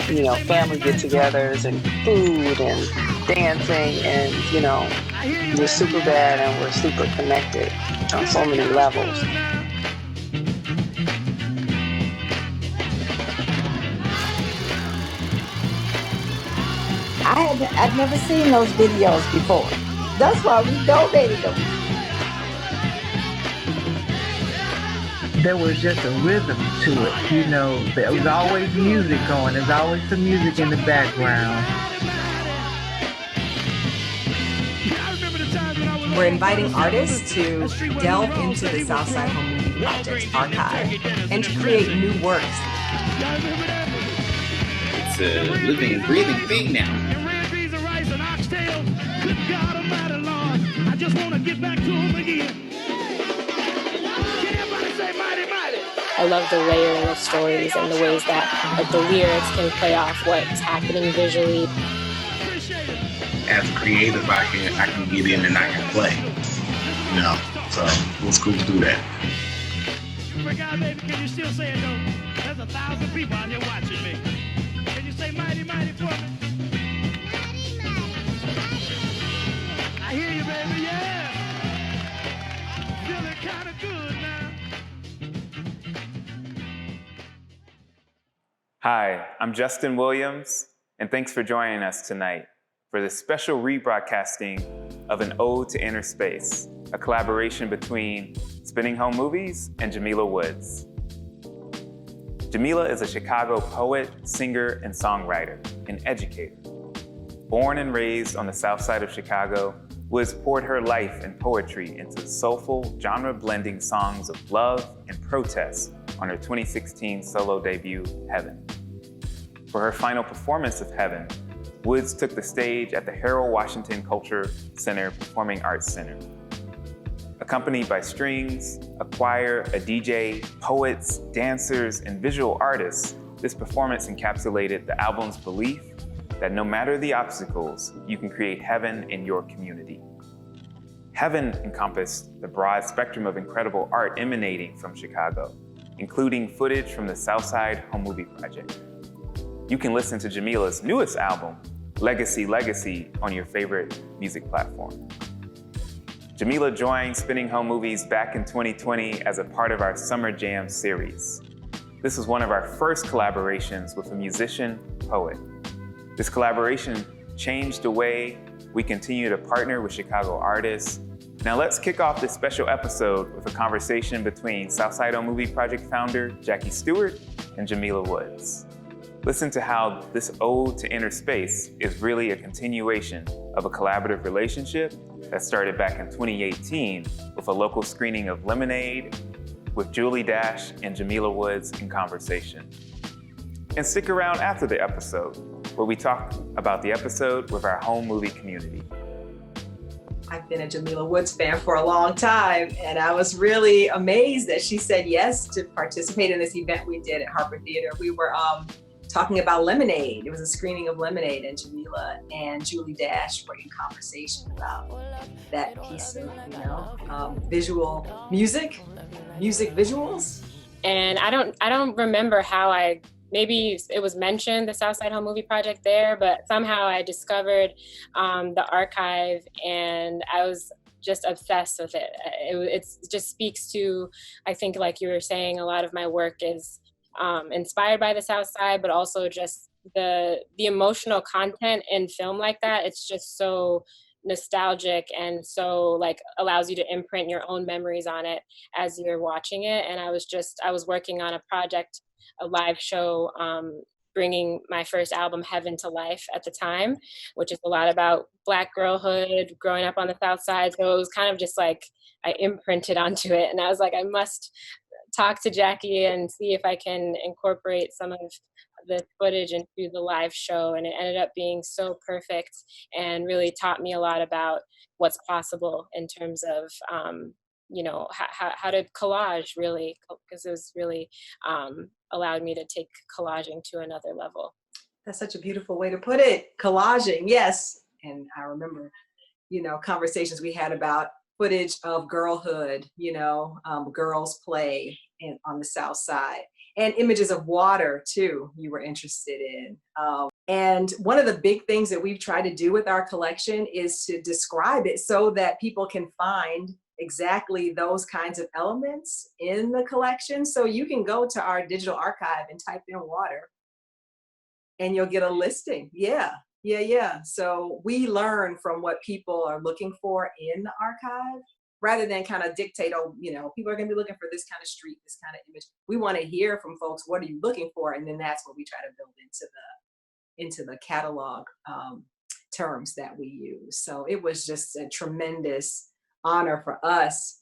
You know, family get-togethers and food and dancing, and you know, we're super bad and we're super connected on so many levels. I'd never seen those videos before. That's why we donated them. There was just a rhythm to it, you know. There was always music going. There's always some music in the background. We're inviting artists to delve into the Southside Home Movie Project's archive and to create new works. It's a living and breathing thing now. I love the layering of stories and the ways that like the lyrics can play off what's happening visually. As a creative, I can get in and I can play. You know, so it was cool to do that. Can you still say it though? There's 1,000 people out here watching me. Can you say mighty, mighty for me? I hear you, baby, yeah. Feeling kind of good now. Hi, I'm Justin Williams, and thanks for joining us tonight for this special rebroadcasting of An Ode to Inner Space, a collaboration between Spinning Home Movies and Jamila Woods. Jamila is a Chicago poet, singer, and songwriter, and educator. Born and raised on the south side of Chicago, Woods poured her life and poetry into soulful, genre-blending songs of love and protest on her 2016 solo debut, Heaven. For her final performance of Heaven, Woods took the stage at the Harold Washington Culture Center Performing Arts Center. Accompanied by strings, a choir, a DJ, poets, dancers, and visual artists, this performance encapsulated the album's belief that no matter the obstacles, you can create heaven in your community. Heaven encompassed the broad spectrum of incredible art emanating from Chicago, including footage from the Southside Home Movie Project. You can listen to Jamila's newest album, Legacy, on your favorite music platform. Jamila joined Spinning Home Movies back in 2020 as a part of our Summer Jam series. This was one of our first collaborations with a musician, poet. This collaboration changed the way we continue to partner with Chicago artists. Now let's kick off this special episode with a conversation between Southside Home Movie Project founder Jackie Stewart and Jamila Woods. Listen to how this ode to inner space is really a continuation of a collaborative relationship that started back in 2018 with a local screening of Lemonade with Julie Dash and Jamila Woods in conversation. And stick around after the episode, where we talk about the episode with our home movie community. I've been a Jamila Woods fan for a long time, and I was really amazed that she said yes to participate in this event we did at Harper Theater. We were talking about Lemonade. It was a screening of Lemonade, and Jamila and Julie Dash were in conversation about that piece of, visual music visuals. And I don't remember how maybe it was mentioned, the Southside Home Movie Project there, but somehow I discovered the archive, and I was just obsessed with it. It just speaks to, I think, like you were saying, a lot of my work is inspired by the South Side, but also just the emotional content in film like that. It's just so nostalgic and so like allows you to imprint your own memories on it as you're watching it. And I was working on a project, a live show, bringing my first album Heaven to life at the time, which is a lot about Black girlhood, growing up on the South Side. So it was kind of just like I imprinted onto it, and I was like, I must talk to Jackie and see if I can incorporate some of the footage into the live show. And it ended up being so perfect and really taught me a lot about what's possible in terms of how to collage, really, because it was really allowed me to take collaging to another level. That's such a beautiful way to put it. Collaging, yes. And I remember, conversations we had about footage of girlhood, girls play on the South Side. and images of water too, you were interested in. And one of the big things that we've tried to do with our collection is to describe it so that people can find exactly those kinds of elements in the collection. So you can go to our digital archive and type in water and you'll get a listing. Yeah. So we learn from what people are looking for in the archive rather than kind of dictate, oh, people are going to be looking for this kind of street, this kind of image. We want to hear from folks, what are you looking for? And then that's what we try to build into the catalog terms that we use. So it was just a tremendous honor for us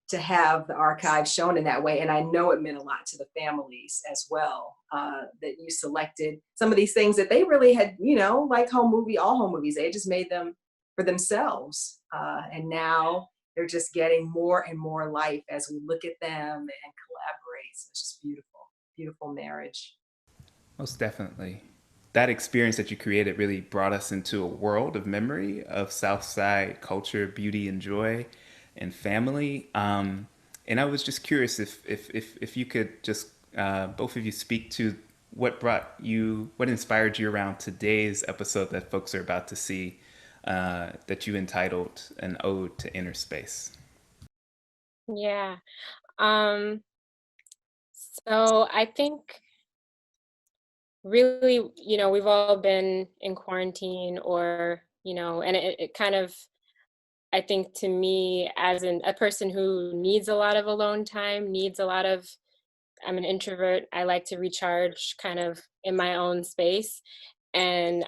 to have the archive shown in that way. And I know it meant a lot to the families as well, that you selected some of these things that they really had, like all home movies, they just made them for themselves. And now they're just getting more and more life as we look at them and collaborate. So it's just beautiful, beautiful marriage. Most definitely. That experience that you created really brought us into a world of memory of Southside culture, beauty, and joy, and family. And I was just curious if you could just both of you speak to what inspired you around today's episode that folks are about to see, that you entitled An Ode to Inner Space. Yeah. So I think really, we've all been in quarantine or, and it kind of, I think to me as a person who needs a lot of alone time, I'm an introvert. I like to recharge kind of in my own space. And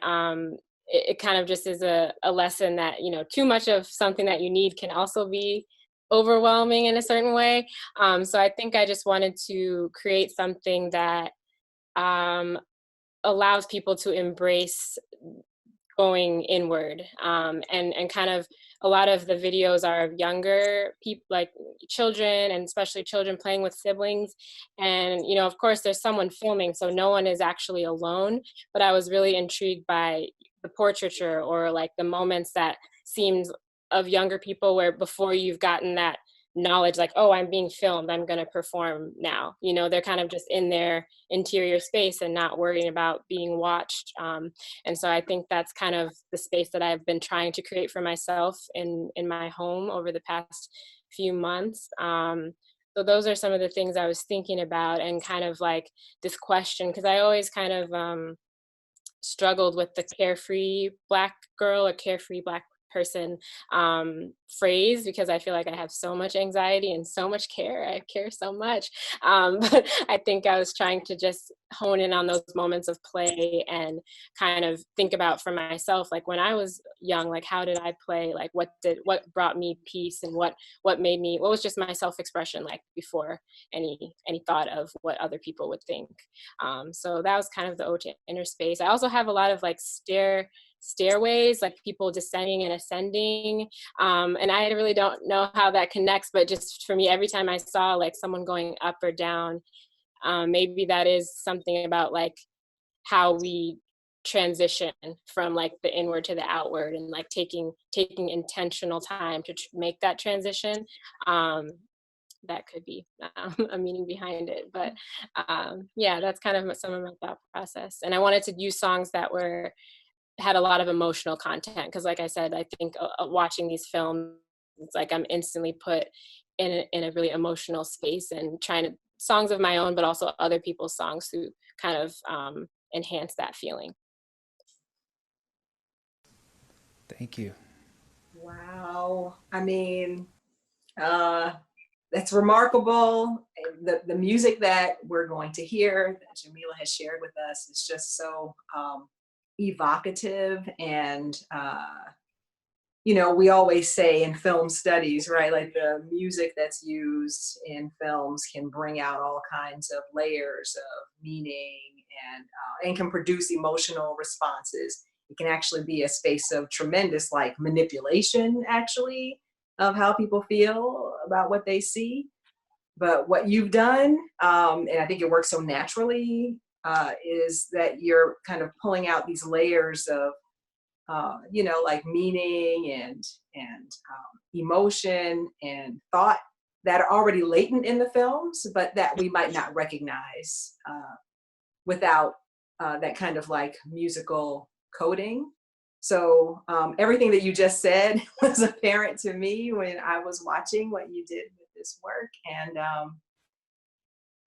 it kind of just is a lesson that, too much of something that you need can also be overwhelming in a certain way. So I think I just wanted to create something that allows people to embrace going inward, and kind of a lot of the videos are of younger people, like children, and especially children playing with siblings. And of course there's someone filming, so no one is actually alone, but I was really intrigued by the portraiture, or like the moments that seemed of younger people where before you've gotten that knowledge, like, oh, I'm being filmed, I'm going to perform now. They're kind of just in their interior space and not worrying about being watched. And so I think that's kind of the space that I've been trying to create for myself in my home over the past few months. So those are some of the things I was thinking about, and kind of like this question, because I always kind of struggled with the carefree Black girl or carefree Black person phrase, because I feel like I have so much anxiety and so much care. I care so much. But I think I was trying to just hone in on those moments of play and kind of think about for myself, like when I was young, like how did I play? Like what brought me peace, and what was just my self-expression like before any thought of what other people would think. So that was kind of the ode to inner space. I also have a lot of like stairways, like people descending and ascending, and I really don't know how that connects, but just for me, every time I saw like someone going up or down, maybe that is something about like how we transition from like the inward to the outward, and like taking intentional time to make that transition. That could be a meaning behind it, but yeah, that's kind of some of my thought process. And I wanted to use songs that had a lot of emotional content, because like I said, I think watching these films, it's like I'm instantly put in a really emotional space, and trying to songs of my own but also other people's songs to kind of enhance that feeling. Thank you. Wow. I mean, that's remarkable. The music that we're going to hear, that Jamila has shared with us, is just so evocative. And we always say in film studies, right, like the music that's used in films can bring out all kinds of layers of meaning, and can produce emotional responses. It can actually be a space of tremendous like manipulation, actually, of how people feel about what they see. But what you've done, and I think it works so naturally, is that you're kind of pulling out these layers of, like meaning and emotion and thought that are already latent in the films, but that we might not recognize without that kind of like musical coding. So everything that you just said was apparent to me when I was watching what you did with this work. And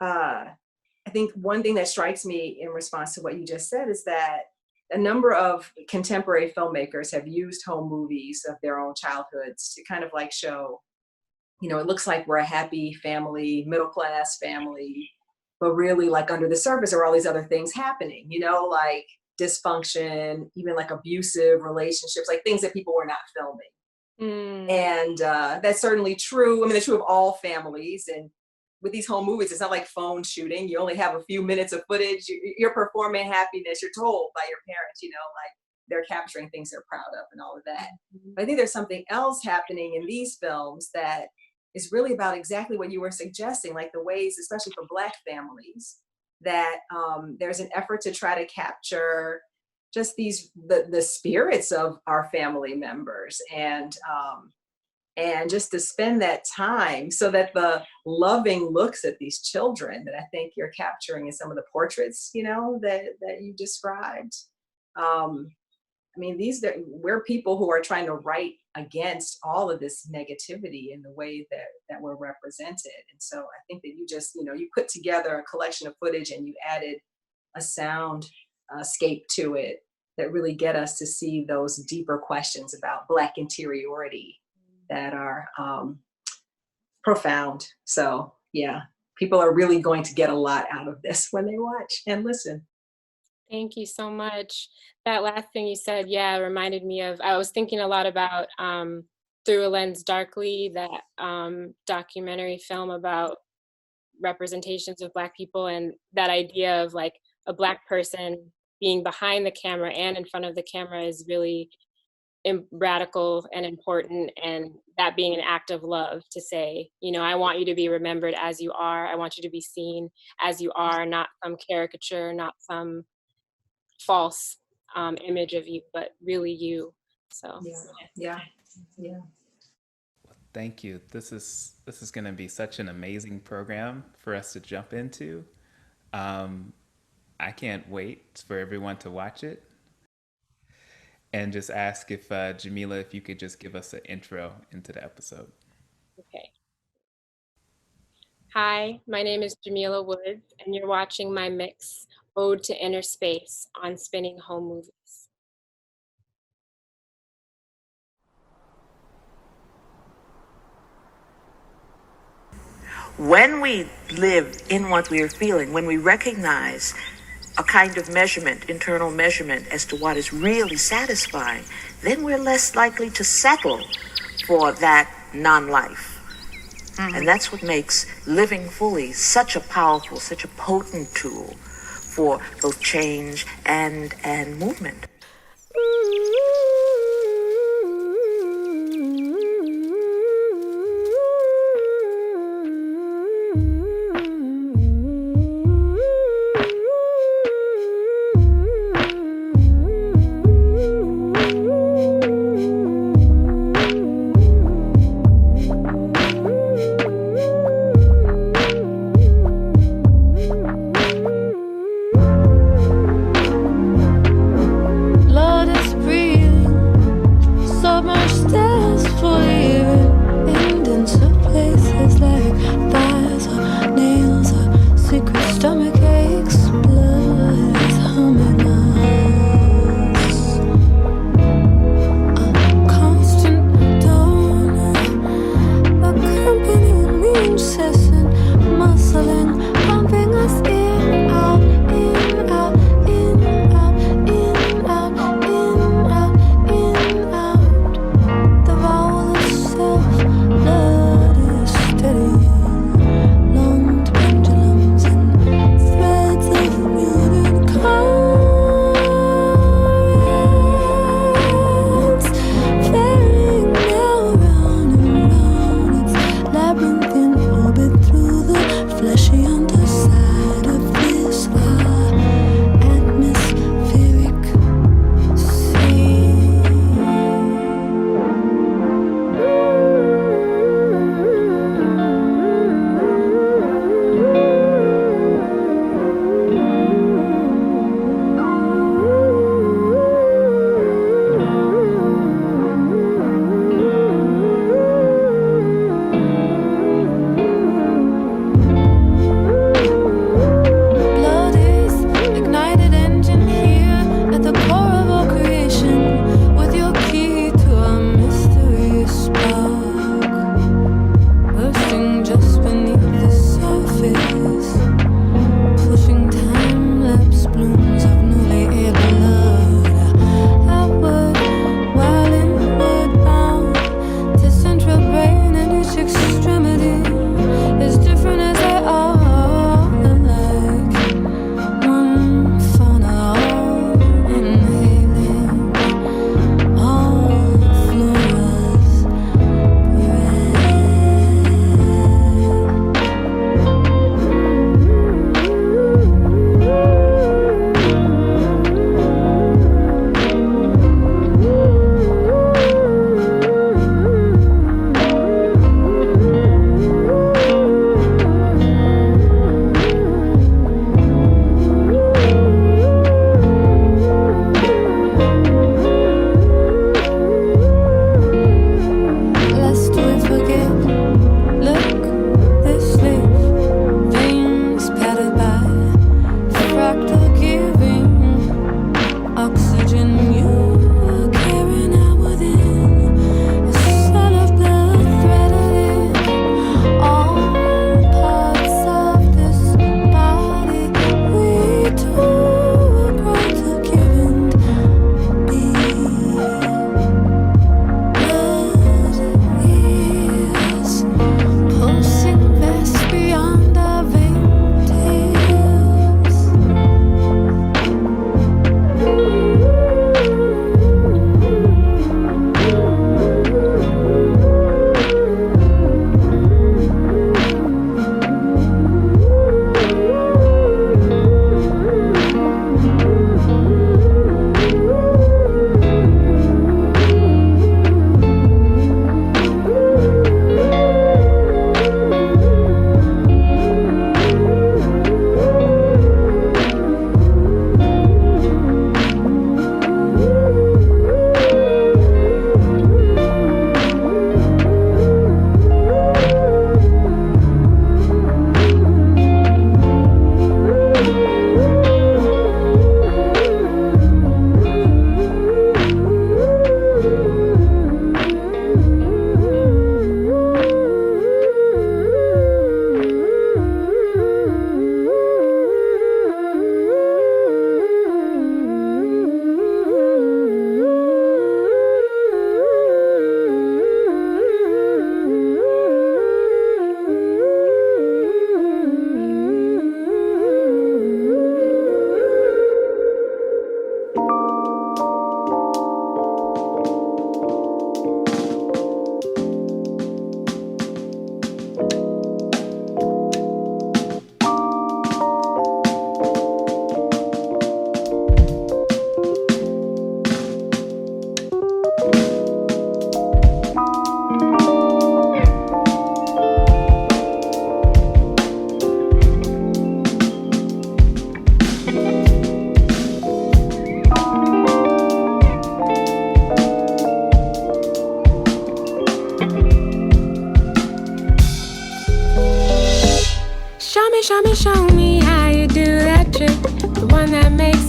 I think one thing that strikes me in response to what you just said is that a number of contemporary filmmakers have used home movies of their own childhoods to kind of like show, it looks like we're a happy family, middle-class family, but really like under the surface are all these other things happening, like dysfunction, even like abusive relationships, like things that people were not filming. And that's certainly true. I mean, it's true of all families. And with these home movies, it's not like phone shooting. You only have a few minutes of footage. You're performing happiness. You're told by your parents, like they're capturing things they're proud of and all of that. But I think there's something else happening in these films that is really about exactly what you were suggesting, like the ways, especially for Black families, that there's an effort to try to capture just the spirits of our family members, and just to spend that time so that the loving looks at these children that I think you're capturing in some of the portraits, that you described. I mean, we're people who are trying to write against all of this negativity in the way that we're represented. And so I think that you just, you put together a collection of footage and you added a sound scape to it that really get us to see those deeper questions about Black interiority that are profound. So yeah, people are really going to get a lot out of this when they watch and listen. Thank you so much. That last thing you said, reminded me of, I was thinking a lot about Through a Lens Darkly, that documentary film about representations of Black people, and that idea of like a Black person being behind the camera and in front of the camera is really radical and important, and that being an act of love to say, I want you to be remembered as you are. I want you to be seen as you are, not some caricature, not some false image of you, but really you. So yeah. Thank you. This is going to be such an amazing program for us to jump into. I can't wait for everyone to watch it. And just ask if Jamila, if you could just give us an intro into the episode. Okay. Hi, my name is Jamila Woods, and you're watching my mix, Ode to Inner Space, on Spinning Home Movies. When we live in what we are feeling, when we recognize a kind of measurement, internal measurement as to what is really satisfying, then we're less likely to settle for that non-life. And that's what makes living fully such a powerful, such a potent tool for both change and movement.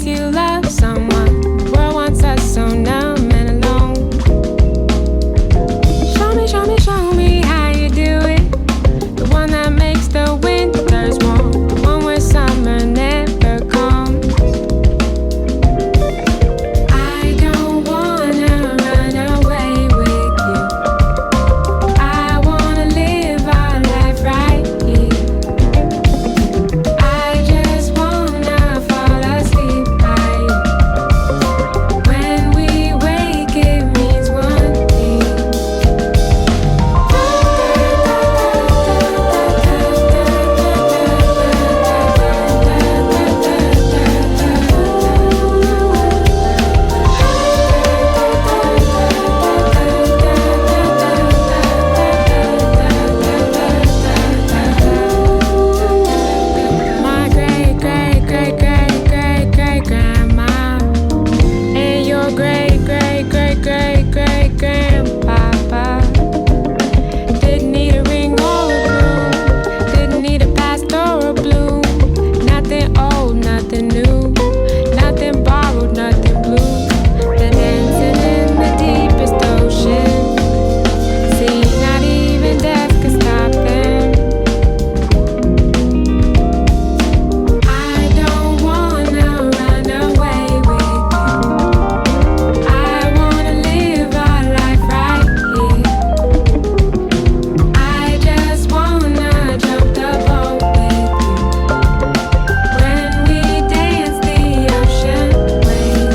makes you love someone. The world wants us so numb and alone. Show me how you do it. The one that makes the winters warm. The one where summer never comes. I don't wanna run away with you. I wanna live our life right here. I just wanna fall asleep by you. When we wake, it means one thing. My great, great, great, great, great, great grandma and your great, great, great, great, great grandpapa didn't need a ring or a broom, didn't need a pastoral bloom. Nothing old, nothing new, nothing borrowed, nothing blue. They're dancing in the deepest ocean. See, not even death can stop them. I don't wanna run away with you. I wanna live our life right here. I just wanna jump the boat with you. When we dance the ocean wave.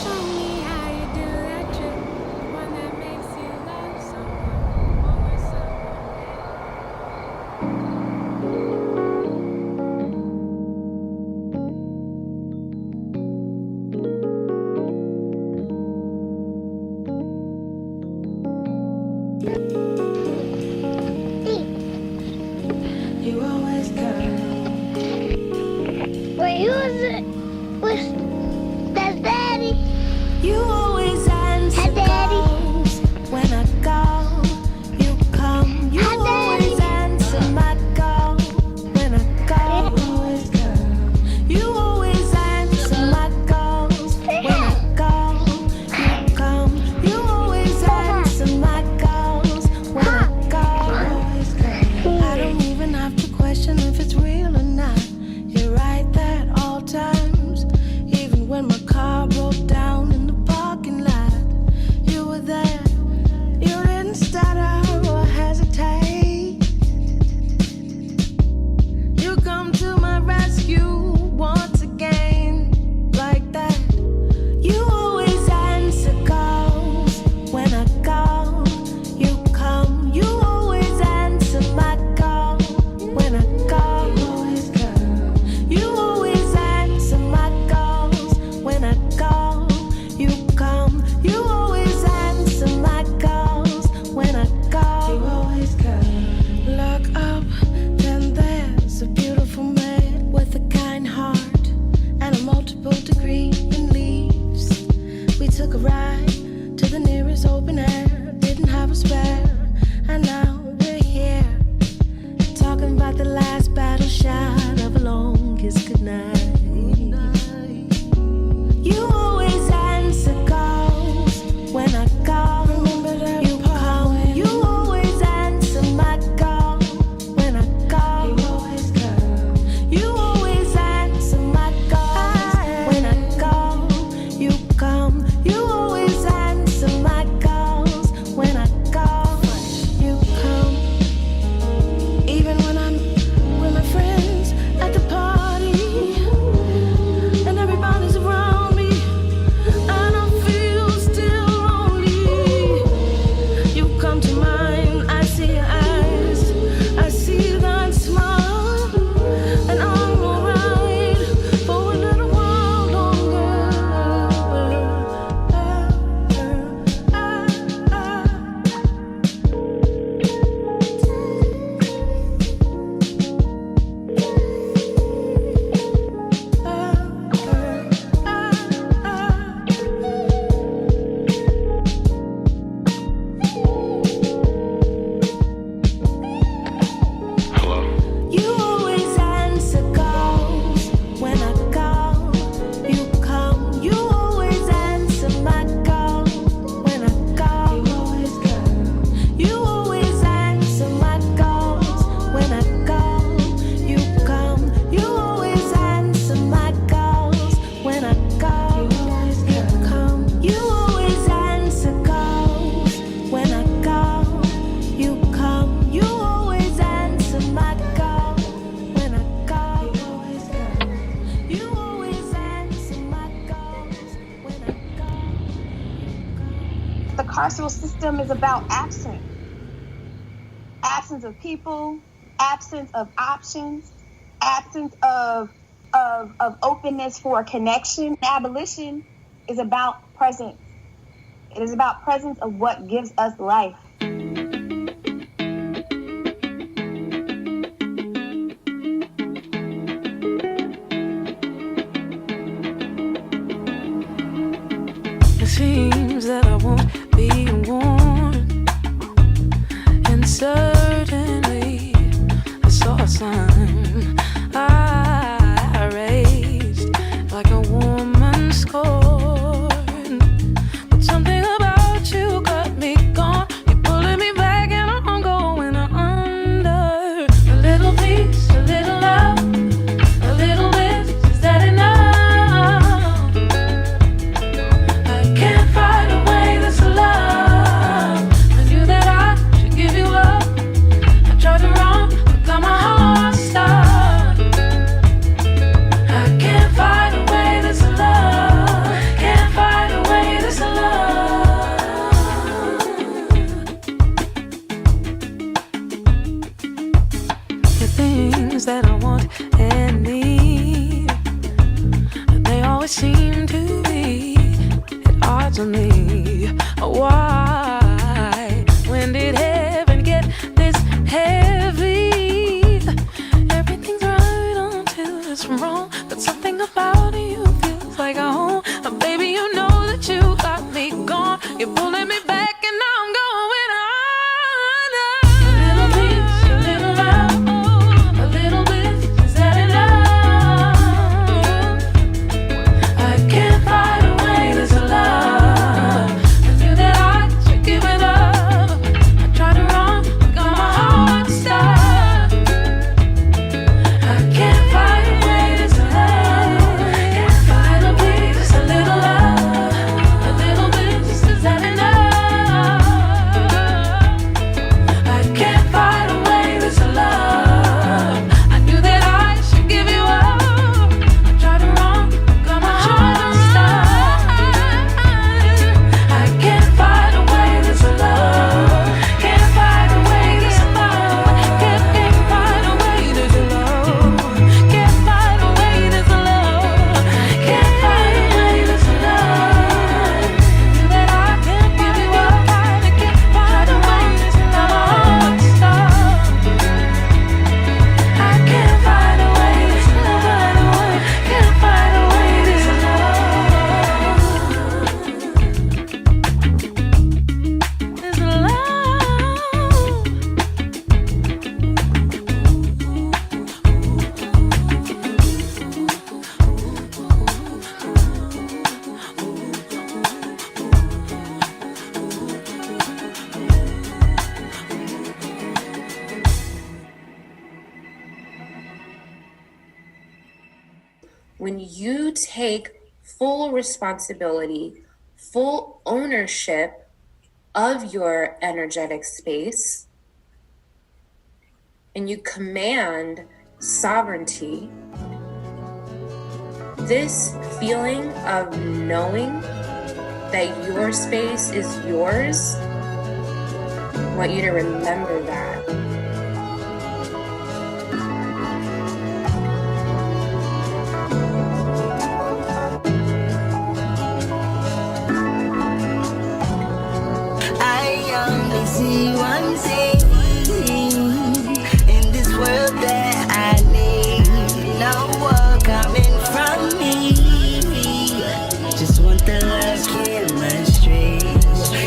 Show me how you do that trick. The one that makes you love someone. One where someone you always come. Wait, who is it? That's Daddy. You always answer Hi, Daddy. calls. When I call, you come. You Hi, Daddy. always answer my call. When I call, you always come. You always answer my calls. When I call, you come. You always answer my calls. When I call, you always come. I don't even have to question if it's real or not. You're right there at all times. Even when my car broke down in the parking lot, you were there. You didn't stutter or hesitate. You come to my rescue once again, like that. You always answer calls. When I call, you come. You always answer my call. When I call, you always come. You always answer my calls. When I call, you come. You always answer my calls. When I call, you always come. Look up, then there's a beautiful man with a kind heart and a multiple degree in leaves. We took a ride to the nearest open air, didn't have a spare, and now we're here talking about the last battle shot of a long kiss goodnight. You always answer calls. When I call, you come. You always answer my call. When I call, you always come. You always answer my call. When I call, you come. You always answer my calls. When I call. the carceral system is about absence. Absence of people, absence of options, absence of openness for connection. Abolition is about presence. It is about presence of what gives us life. It seems that I won't be warned, and certainly I saw a sign I raised like a woman scorned, but something about you got me gone. You're pulling me back and I'm going under. A little peace, a little love, a little bit, is that enough? I can't fight away this love. I knew that I should give you up. I tried to run, but got my heart stuck. I can't fight away this love. Can't fight away this love. The things that I want and need, they always seem to be at odds with me. Why? When did heaven get this heavy? Everything's right until it's wrong, but something about you feels like a home. Baby, you know that you got me gone. You're pulling me back and now I'm going under. A little peace, a little love, a little bit, is that enough? I can't fight away this love. I knew that I should give it up. I tried to run, but got my heart stuck. I can't fight away this love. Can't fight away just a little love, a little bit, is that enough? I can't fight away this love. I knew that I should give you up. I tried to run, but got my heart stuck. I can't fight away this love. Can't fight away this love. Can't fight away this love. Can't fight away this love. Can't fight away this love. Knew that I can't give you up. I can't fight away this love. I can't fight away this love. Can't fight away this When you take full responsibility, full ownership of your energetic space, and you command sovereignty, this feeling of knowing that your space is yours, I want you to remember that. I only see one thing in this world that I need. No one coming from me. Just want the love, chemistry,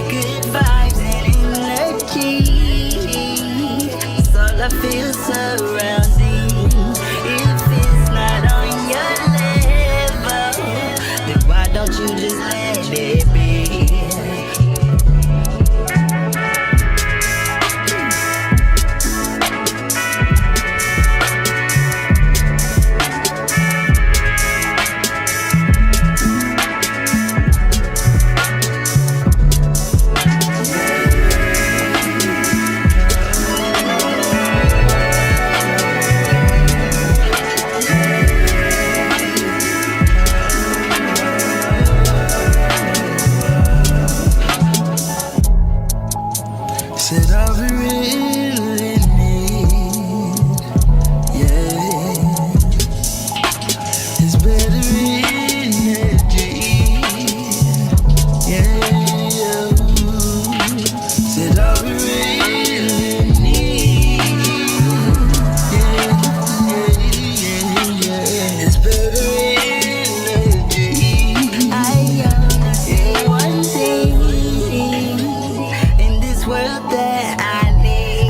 good vibes and energy. Said all we really need, yeah, is better energy, yeah. Said all we really need, yeah, is better energy. I only see one thing in this world that I need.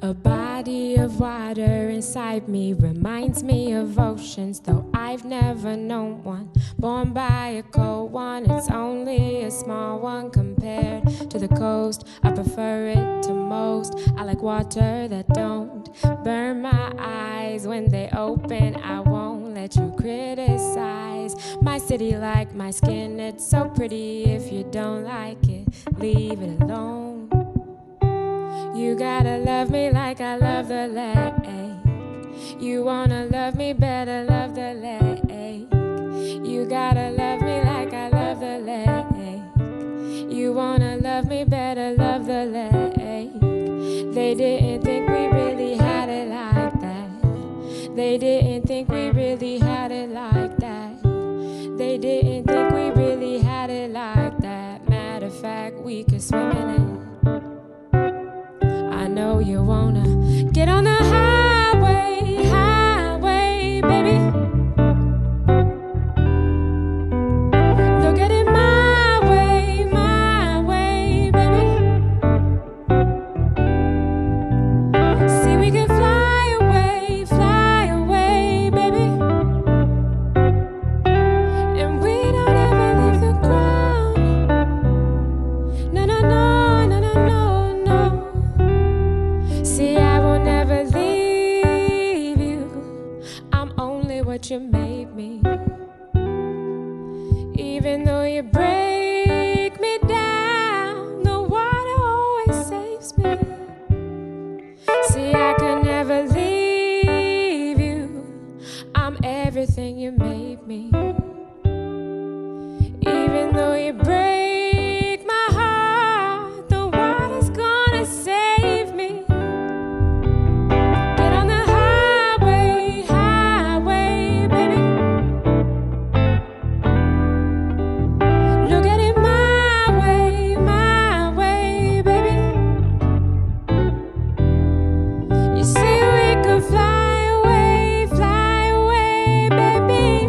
A body of water inside me reminds me of oceans, though I've never known one. Born by a cold one, it's only a small one compared to the coast. I prefer it to most. I like water that don't burn my eyes when they open. I won't let you criticize my city like my skin. It's so pretty. If you don't like it, leave it alone. You gotta love me like I love the lake. You wanna love me better, love the lake. You gotta love me like I love the lake. You wanna love me better, love the lake. They didn't think we really had it like that. They didn't think we really had it like that. They didn't think we really had it like that. Matter of fact, we could swim in it. I know you wanna get on the highway, highway, baby. Look at it my way, baby. See, we can fly away, baby. And we don't ever leave the ground. No, no, no, no, no, no, no. See, I will never leave you. I'm only what you made me. Even though you break me down, the water always saves me. See, I could never leave you. I'm everything you made me. Even though you break my heart, the water's gonna save me. Get on the highway, highway, baby. Look at it my way, baby. You see, we could fly away, baby.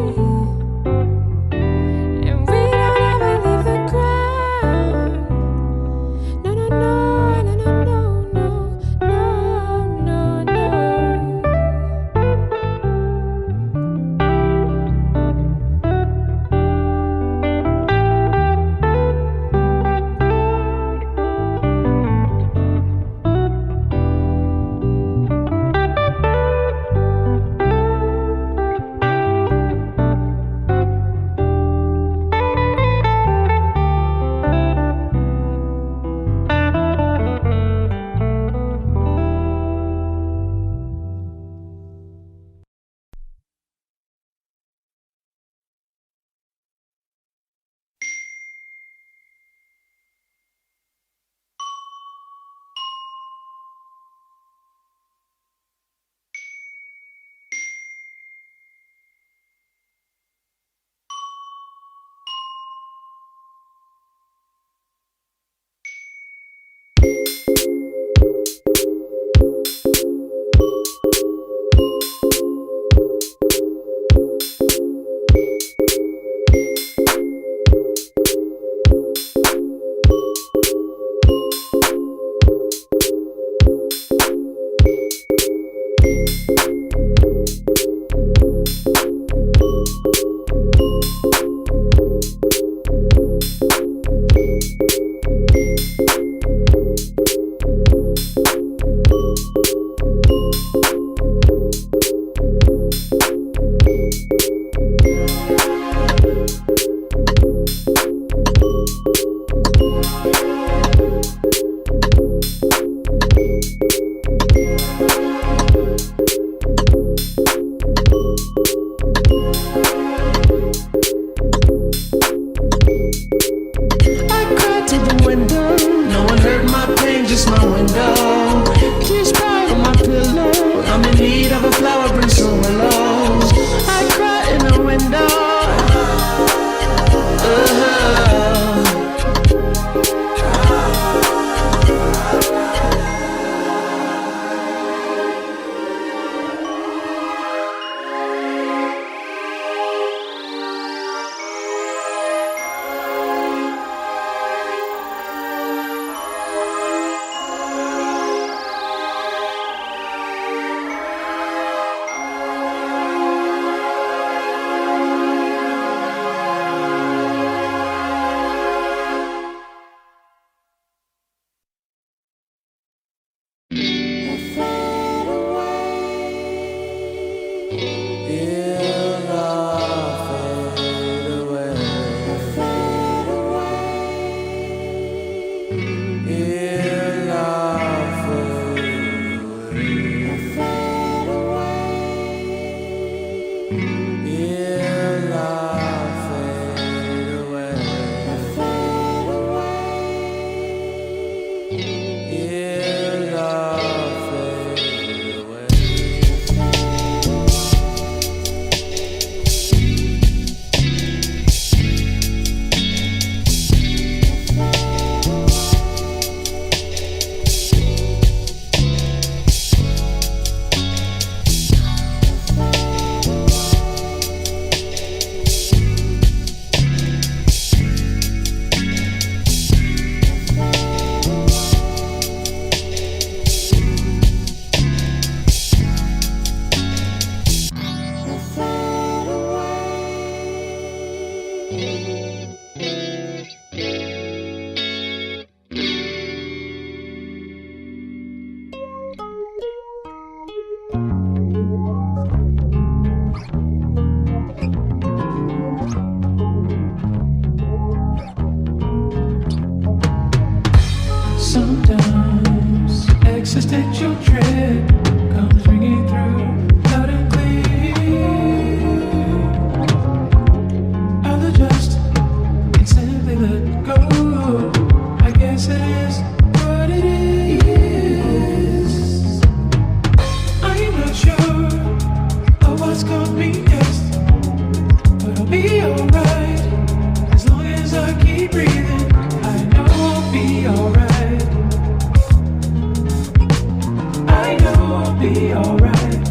be alright.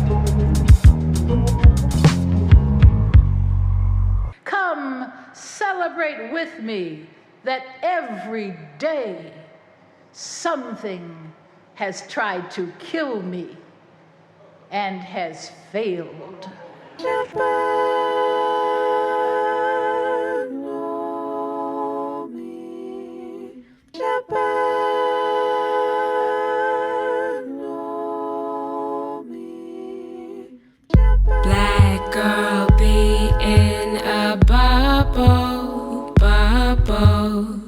Come celebrate with me that every day something has tried to kill me and has failed. Black girl be in a bubble, bubble,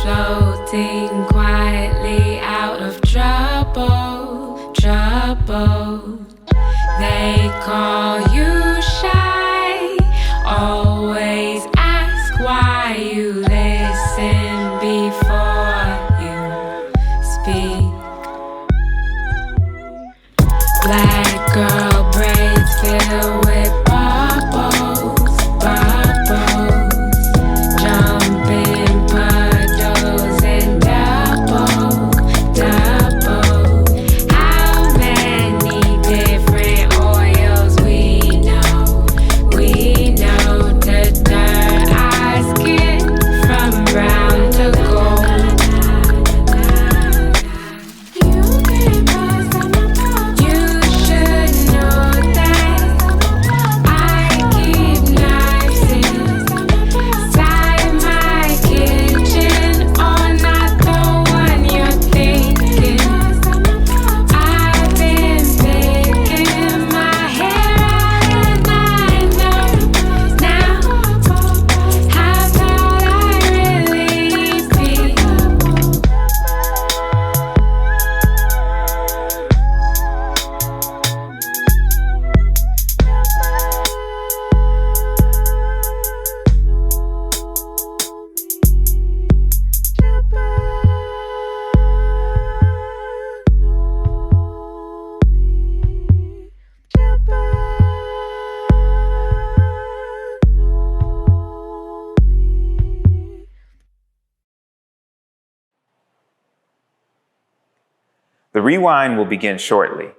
floating quietly out of trouble, trouble. They call you shy, always ask why you listen before you speak. Black girl braids filled with bubbles, bubbles, jumping puddles and double, double. How many different oils we know to turn our skin from brown to gold. The Rewind will begin shortly.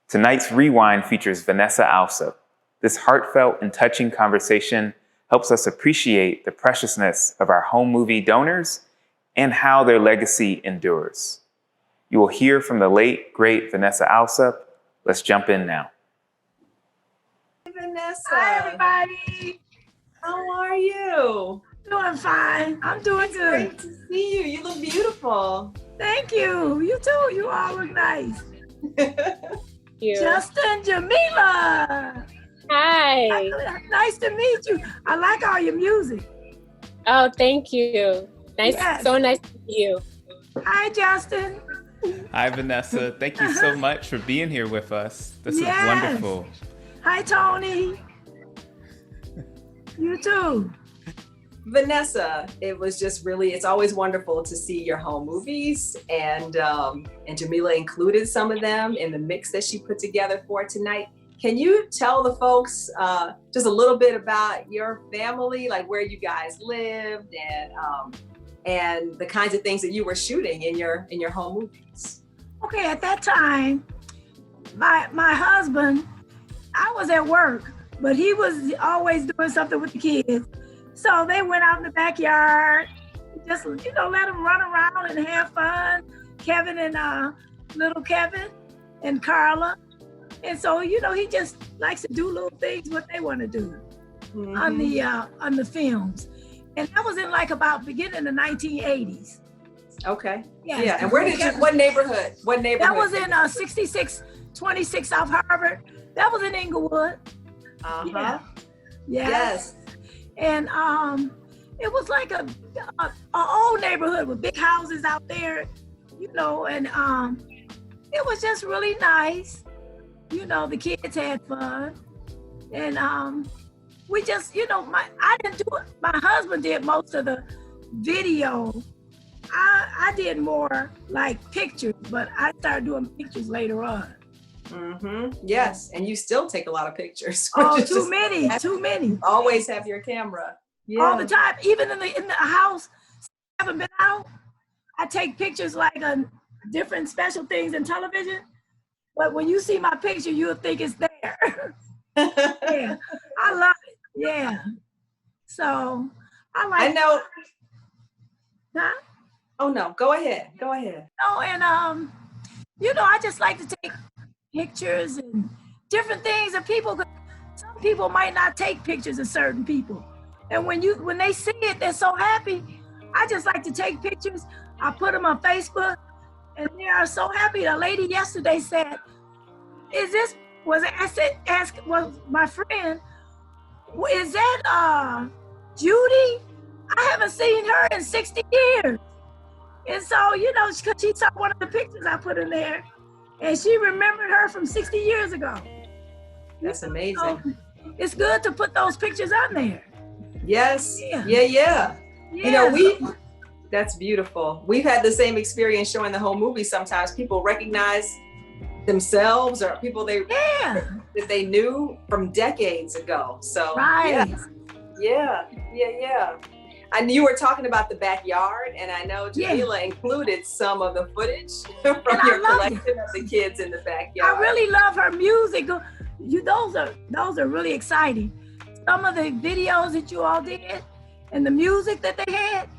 Tonight's Rewind features Vanessa Alsop. This heartfelt and touching conversation helps us appreciate the preciousness of our home movie donors and how their legacy endures. You will hear from the late, great Vanessa Alsop. Let's jump in now. Hey, Vanessa. Hi, everybody. How are you? Doing fine. I'm doing good. Great to see you. You look beautiful. Thank you. You too. You all look nice. You. Justin, Jamila. Hi. Nice to meet you. I like all your music. Oh, thank you. Nice. Yes. So nice to meet you. Hi, Justin. Hi, Vanessa. Thank you so much for being here with us. This Yes. is wonderful. Hi, Tony. You too. Vanessa, it was just really, it's always wonderful to see your home movies, and Jamila included some of them in the mix that she put together for tonight. Can you tell the folks just a little bit about your family, like where you guys lived, and the kinds of things that you were shooting in your home movies? Okay, at that time, my husband, I was at work, but he was always doing something with the kids. So they went out in the backyard, just, let them run around and have fun. Kevin and little Kevin and Carla. And so, he just likes to do little things what they want to do on the films. And that was in about beginning of the 1980s. Okay. Yes. Yeah. And what neighborhood? That was in 6626 South Harvard. That was in Inglewood. Uh-huh. Yeah. Yes. And it was like a old neighborhood with big houses out there, and it was just really nice. The kids had fun. And we just, I didn't do it. My husband did most of the video. I did more like pictures, but I started doing pictures later on. Mm-hmm. Yes, and you still take a lot of pictures. Oh, too many. Always have your camera. Yeah. All the time, even in the house. I haven't been out. I take pictures like on different special things in television. But when you see my picture, you'll think it's there. Yeah, I love it. Yeah. So I know. Huh? Oh no, go ahead. Go ahead. No, and you know, I just like to take pictures and different things of people. Some people might not take pictures of certain people, and when they see it, they're so happy. I just like to take pictures. I put them on Facebook, and they are so happy. A lady yesterday said, was my friend, is that Judy? I haven't seen her in 60 years. And so, you know, because she saw one of the pictures I put in there, and she remembered her from 60 years ago. That's amazing. So it's good to put those pictures on there. Yes. Yeah. Yeah. You know, that's beautiful. We've had the same experience showing the whole movie. Sometimes people recognize themselves or people that they knew from decades ago. So yeah. And you were talking about the backyard, and I know Jamila included some of the footage from your collection of the kids in the backyard. I really love her music. Those are really exciting. Some of the videos that you all did and the music that they had.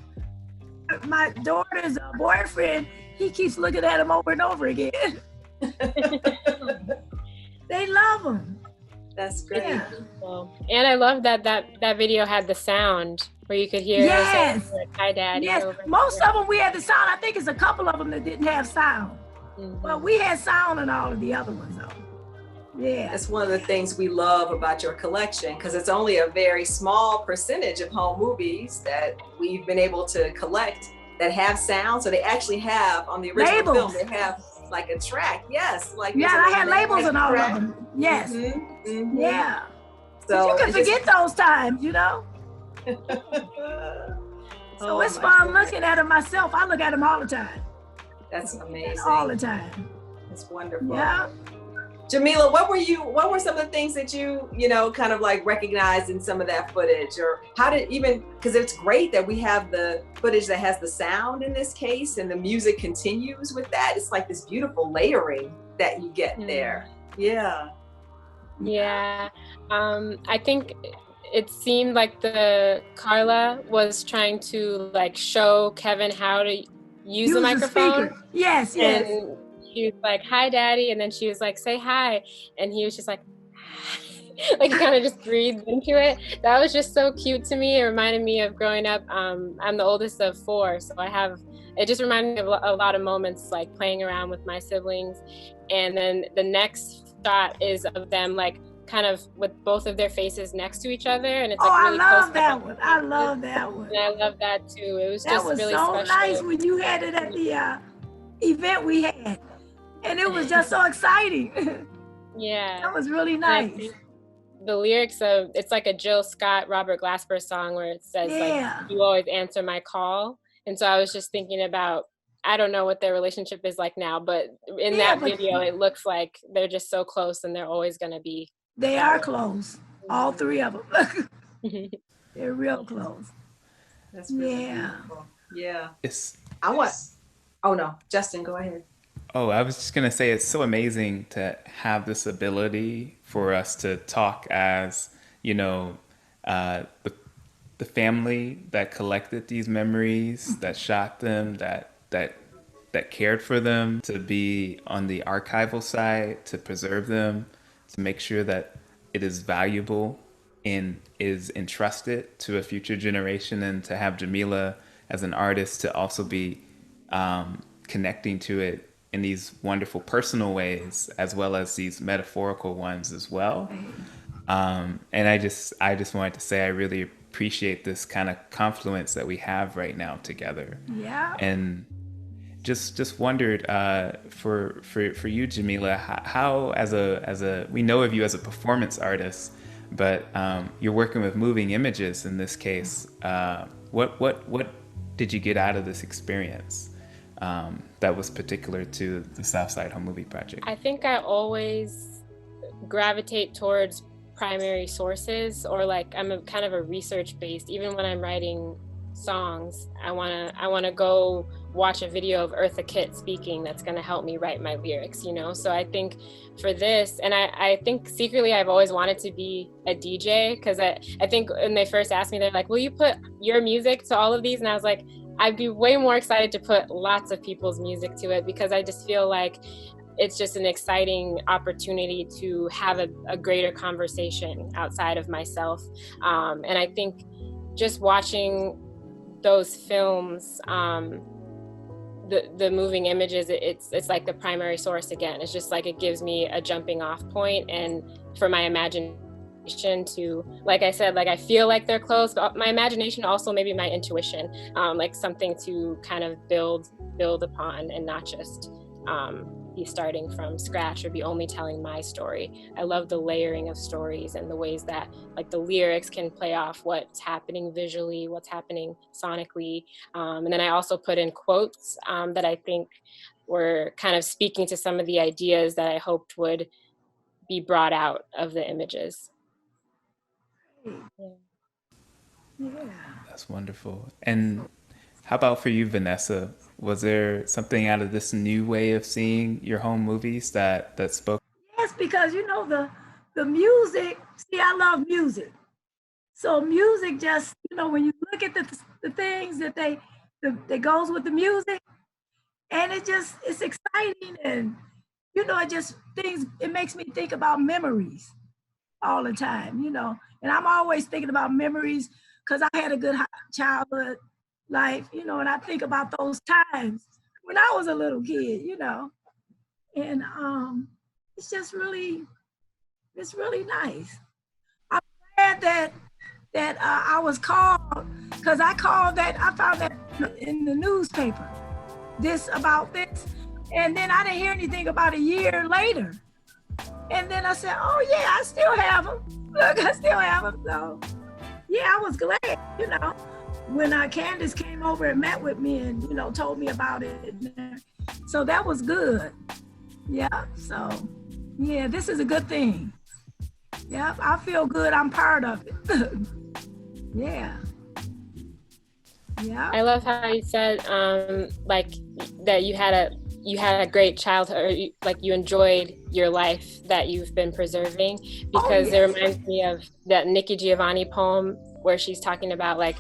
My daughter's boyfriend, he keeps looking at them over and over again. They love them. That's great. Yeah. And I love that video had the sound where you could hear her say, like, "Hi, Daddy." Yes, most of them we had the sound. I think it's a couple of them that didn't have sound. But we had sound in all of the other ones, though. Yeah. That's one of the things we love about your collection, because it's only a very small percentage of home movies that we've been able to collect that have sound. So they actually have, on the original film, they have like a track. Yes. Like I had labels in all of them. Yes. Yeah. So you can forget those times, you know? So it's fun looking at them myself. I look at them all the time. That's amazing. All the time. That's wonderful. Yeah. Jamila, what were some of the things that you kind of like recognized in some of that footage, or how did, even, because it's great that we have the footage that has the sound in this case and the music continues with that. It's like this beautiful layering that you get there. Yeah. Yeah. I think it seemed like Carla was trying to like show Kevin how to use the microphone. Yes. And he was like, "Hi, Daddy," and then she was like, "Say hi," and he was just like, like kind of just breathed into it. That was just so cute to me. It reminded me of growing up. I'm the oldest of 4, so it just reminded me of a lot of moments like playing around with my siblings. And then the next shot is of them like kind of with both of their faces next to each other, and it's like really I love close that one. I love that one. And I love that too. It was that just was really so special. nice when you had it at the event we had, and it was just so exciting. Yeah, that was really nice. The lyrics of it's like a Jill Scott, Robert Glasper song where it says like, "You always answer my call," and so I was just thinking about, I don't know what their relationship is like now, but in that video, it looks like they're just so close, and they're always going to be. They are close, all 3 of them. They're real close. That's really beautiful. Yeah. Oh no, Justin, go ahead. Oh, I was just going to say, it's so amazing to have this ability for us to talk as, the family that collected these memories, that shot them, that cared for them, to be on the archival side, to preserve them, to make sure that it is valuable and is entrusted to a future generation, and to have Jamila as an artist to also be connecting to it in these wonderful personal ways, as well as these metaphorical ones as well. And I just wanted to say I really appreciate this kind of confluence that we have right now together. Yeah. And just wondered for you, Jamila, how as a we know of you as a performance artist, but you're working with moving images in this case. What did you get out of this experience that was particular to the Southside Home Movie Project? I think I always gravitate towards primary sources, or like I'm a kind of a research based. Even when I'm writing songs, I wanna go watch a video of Eartha Kitt speaking that's going to help me write my lyrics, you know? So I think for this, and I think secretly I've always wanted to be a DJ, because I think when they first asked me, they're like, will you put your music to all of these? And I was like, I'd be way more excited to put lots of people's music to it, because I just feel like it's just an exciting opportunity to have a greater conversation outside of myself. And I think just watching those films, the moving images, it's like the primary source again. It's just like it gives me a jumping off point, and for my imagination to, like I said, like I feel like they're close, but my imagination also maybe my intuition, like something to kind of build upon, and not just be starting from scratch or be only telling my story. I love the layering of stories and the ways that like the lyrics can play off what's happening visually, what's happening sonically. And then I also put in quotes that I think were kind of speaking to some of the ideas that I hoped would be brought out of the images. Yeah. That's wonderful. And how about for you, Vanessa? Was there something out of this new way of seeing your home movies that spoke? Yes, because you know the music. See, I love music. So music just, you know, when you look at the things that that goes with the music, and it's exciting, and you know, it makes me think about memories all the time, you know. And I'm always thinking about memories because I had a good childhood life, you know, and I think about those times when I was a little kid, you know. And it's just really nice. I'm glad that I was called, because I found that in the newspaper, about this, and then I didn't hear anything about a year later. And then I said, oh yeah, I still have them. Look, I still have them. So yeah, I was glad, you know, when Candace came over and met with me and, you know, told me about it. So that was good. Yeah, so yeah, this is a good thing. Yeah, I feel good. I'm part of it. Yeah. Yeah. I love how you said like that you had a great childhood, or like you enjoyed your life that you've been preserving, because it reminds me of that Nikki Giovanni poem where she's talking about like,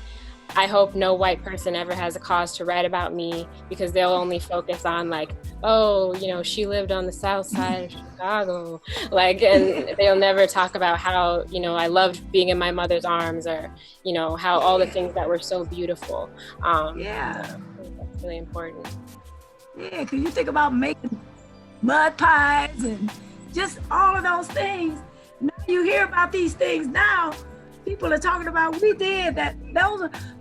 I hope no white person ever has a cause to write about me, because they'll only focus on like, oh, you know, she lived on the south side of Chicago, like, and they'll never talk about how, you know, I loved being in my mother's arms, or, you know, how all the things that were so beautiful. Yeah. So that's really important. Yeah, because you think about making mud pies and just all of those things. Now you hear about these things now. People are talking about, we did that.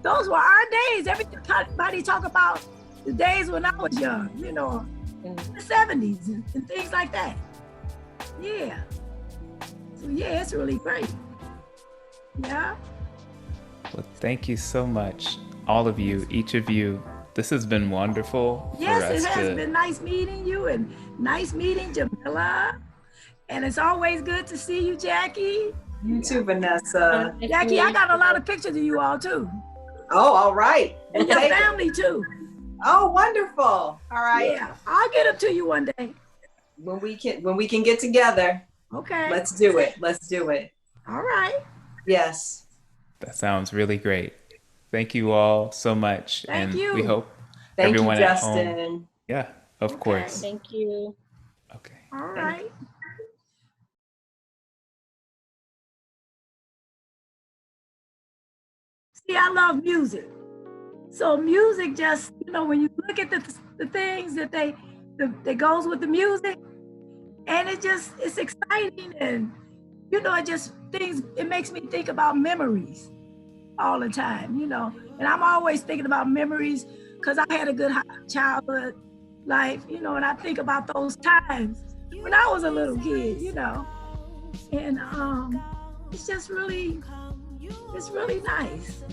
Those were our days. Everybody talk about the days when I was young, you know, in the 70s and things like that. Yeah. So yeah, it's really great. Yeah. Well, thank you so much, all of you, each of you. This has been wonderful. Yes, it has been nice meeting you, and nice meeting Jamila. And it's always good to see you, Jackie. You too, Vanessa. Jackie, I got a lot of pictures of you all too. Oh, all right. And your family too. Oh, wonderful. All right. Yeah, I'll get them to you one day. When we can get together. Okay. Let's do it. Let's do it. All right. Yes. That sounds really great. Thank you all so much. Thank you. We hope Thank everyone you, at Justin. home. Yeah, of course. Thank you. Okay. All right. See, I love music. So music just, you know, when you look at the things that that goes with the music, and it's exciting, and you know, it makes me think about memories all the time, you know. And I'm always thinking about memories because I had a good childhood life, you know, and I think about those times when I was a little kid, you know. And it's really nice.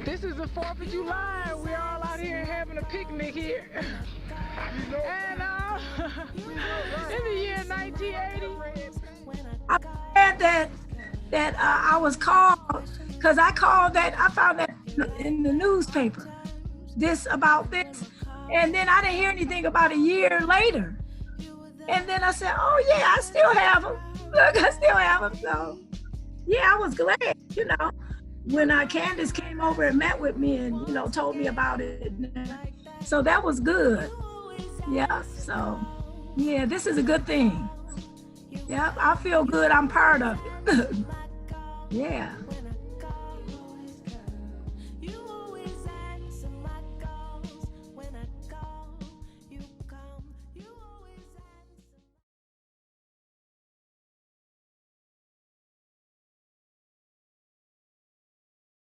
This is the 4th of July. We're all out here having a picnic here. And in the year 1980. I'm glad that I was called, because I found in the newspaper, about this. And then I didn't hear anything about a year later. And then I said, oh yeah, I still have them. Look, I still have them. So yeah, I was glad, you know, when Candace came over and met with me and, you know, told me about it. So that was good. Yeah, so yeah, this is a good thing. Yeah, I feel good. I'm part of it. Yeah.